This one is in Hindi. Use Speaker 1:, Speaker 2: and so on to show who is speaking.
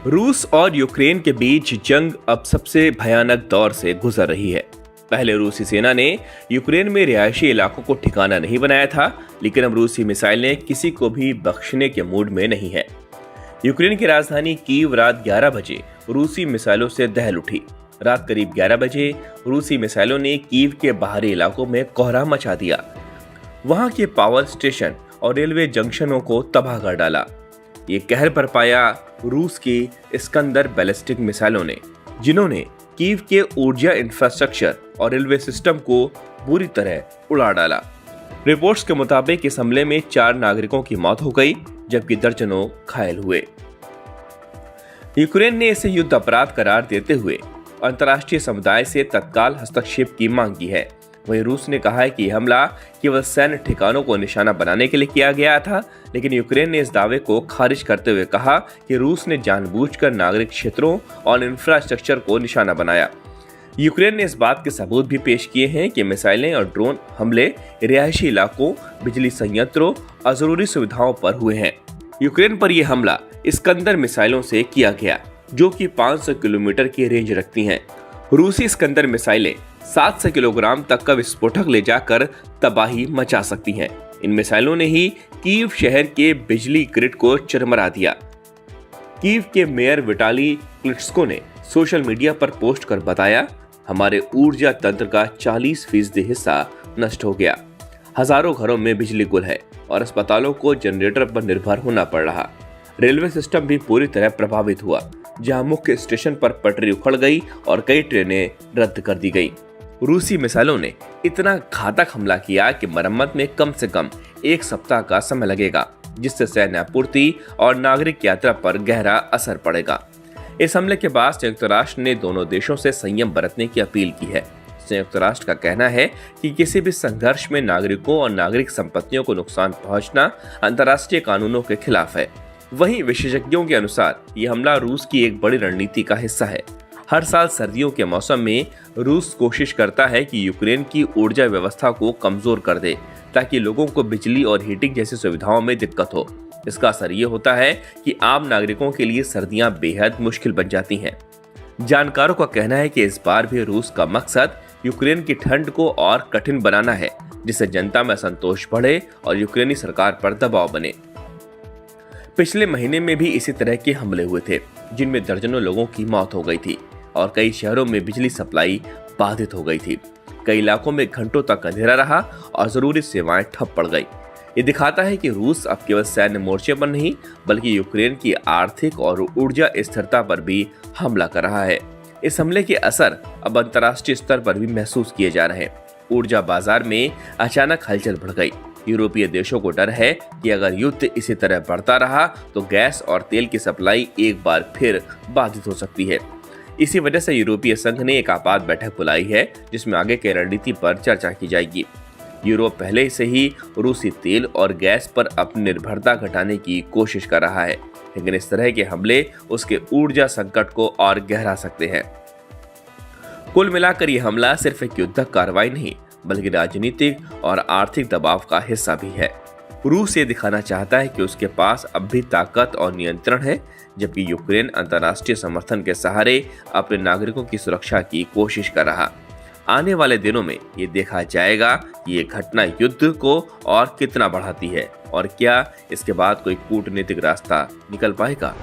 Speaker 1: रूस और यूक्रेन के बीच जंग अब सबसे भयानक दौर से गुजर रही है। पहले रूसी सेना ने यूक्रेन में रिहायशी इलाकों को ठिकाना नहीं बनाया था, लेकिन अब रूसी मिसाइलें किसी को भी बख्शने के मूड में नहीं है। यूक्रेन की राजधानी कीव रात 11 बजे रूसी मिसाइलों से दहल उठी। रात करीब 11 बजे रूसी मिसाइलों ने कीव के बाहरी इलाकों में कोहराम मचा दिया। वहां के पावर स्टेशन और रेलवे जंक्शनों को तबाह कर डाला। ये कहर बरपाया रूस की इस्कंदर बैलिस्टिक मिसाइलों ने, जिन्होंने कीव के ऊर्जा इंफ्रास्ट्रक्चर और रेलवे सिस्टम को बुरी तरह उड़ा डाला। रिपोर्ट्स के मुताबिक इस हमले में 4 नागरिकों की मौत हो गई, जबकि दर्जनों घायल हुए। यूक्रेन ने इसे युद्ध अपराध करार देते हुए अंतर्राष्ट्रीय समुदाय से तत्काल हस्तक्षेप की मांग की है। वहीं रूस ने कहा है कि यह हमला केवल सैन्य ठिकानों को निशाना बनाने के लिए किया गया था, लेकिन यूक्रेन ने इस दावे को खारिज करते हुए कहा कि रूस ने जानबूझकर नागरिक क्षेत्रों और इंफ्रास्ट्रक्चर को निशाना बनाया। यूक्रेन ने इस बात के सबूत भी पेश किए हैं कि मिसाइलें और ड्रोन हमले रिहायशी इलाकों, बिजली संयंत्रों और जरूरी सुविधाओं पर हुए हैं। यूक्रेन पर यह हमला इस्कंदर मिसाइलों से किया गया, जो कि 500 किलोमीटर की रेंज रखती हैं। रूसी इस्कंदर मिसाइलें 700 किलोग्राम तक का विस्फोटक ले जाकर तबाही मचा सकती हैं। इन मिसाइलों ने ही कीव शहर के बिजली ग्रिड को चरमरा दिया। कीव के मेयर विटाली क्लिट्स्को ने सोशल मीडिया पर पोस्ट कर बताया, हमारे ऊर्जा तंत्र का 40% हिस्सा नष्ट हो गया। हजारों घरों में बिजली गुल है और अस्पतालों को जनरेटर पर निर्भर होना पड़ रहा। रेलवे सिस्टम भी पूरी तरह प्रभावित हुआ, जहां मुख्य स्टेशन पर पटरी उखड़ गई और कई ट्रेनें रद्द कर दी गई। रूसी मिसाइलों ने इतना घातक हमला किया कि मरम्मत में कम से कम 1 सप्ताह का समय लगेगा, जिससे सैन्य आपूर्ति और नागरिक यात्रा पर गहरा असर पड़ेगा। इस हमले के बाद संयुक्त राष्ट्र ने दोनों देशों से संयम बरतने की अपील की है। संयुक्त राष्ट्र का कहना है कि किसी भी संघर्ष में नागरिकों और नागरिक संपत्तियों को नुकसान पहुंचना अंतर्राष्ट्रीय कानूनों के खिलाफ है। वहीं विशेषज्ञों के अनुसार यह हमला रूस की एक बड़ी रणनीति का हिस्सा है। हर साल सर्दियों के मौसम में रूस कोशिश करता है कि यूक्रेन की ऊर्जा व्यवस्था को कमजोर कर दे, ताकि लोगों को बिजली और हीटिंग जैसी सुविधाओं में दिक्कत हो। इसका असर ये होता है कि आम नागरिकों के लिए सर्दियां बेहद मुश्किल बन जाती हैं। जानकारों का कहना है कि इस बार भी रूस का मकसद यूक्रेन की ठंड को और कठिन बनाना है, जिससे जनता में असंतोष बढ़े और यूक्रेनी सरकार पर दबाव बने। पिछले महीने में भी इसी तरह के हमले हुए थे, जिनमें दर्जनों लोगों की मौत हो गई थी और कई शहरों में बिजली सप्लाई बाधित हो गई थी। कई इलाकों में घंटों तक अंधेरा रहा और जरूरी सेवाएं ठप पड़ गई। ये दिखाता है कि रूस अब केवल सैन्य मोर्चे पर नहीं, बल्कि यूक्रेन की आर्थिक और ऊर्जा स्थिरता पर भी हमला कर रहा है। इस हमले के असर अब अंतर्राष्ट्रीय स्तर पर भी महसूस किए जा रहे हैं। ऊर्जा बाजार में अचानक हलचल बढ़ गई। यूरोपीय देशों को डर है कि अगर युद्ध इसी तरह बढ़ता रहा तो गैस और तेल की सप्लाई एक बार फिर बाधित हो सकती है। इसी वजह से यूरोपीय संघ ने एक आपात बैठक बुलाई है, जिसमें आगे की रणनीति पर चर्चा की जाएगी। यूरोप पहले से ही रूसी तेल और गैस पर अपनी निर्भरता घटाने की कोशिश कर रहा है, लेकिन इस तरह के हमले उसके ऊर्जा संकट को और गहरा सकते हैं। कुल मिलाकर यह हमला सिर्फ एक युद्धक कार्रवाई नहीं, बल्कि राजनीतिक और आर्थिक दबाव का हिस्सा भी है। रूस ये दिखाना चाहता है कि उसके पास अब भी ताकत और नियंत्रण है, जबकि यूक्रेन अंतर्राष्ट्रीय समर्थन के सहारे अपने नागरिकों की सुरक्षा की कोशिश कर रहा। आने वाले दिनों में ये देखा जाएगा कि ये घटना युद्ध को और कितना बढ़ाती है और क्या इसके बाद कोई कूटनीतिक रास्ता निकल पाएगा।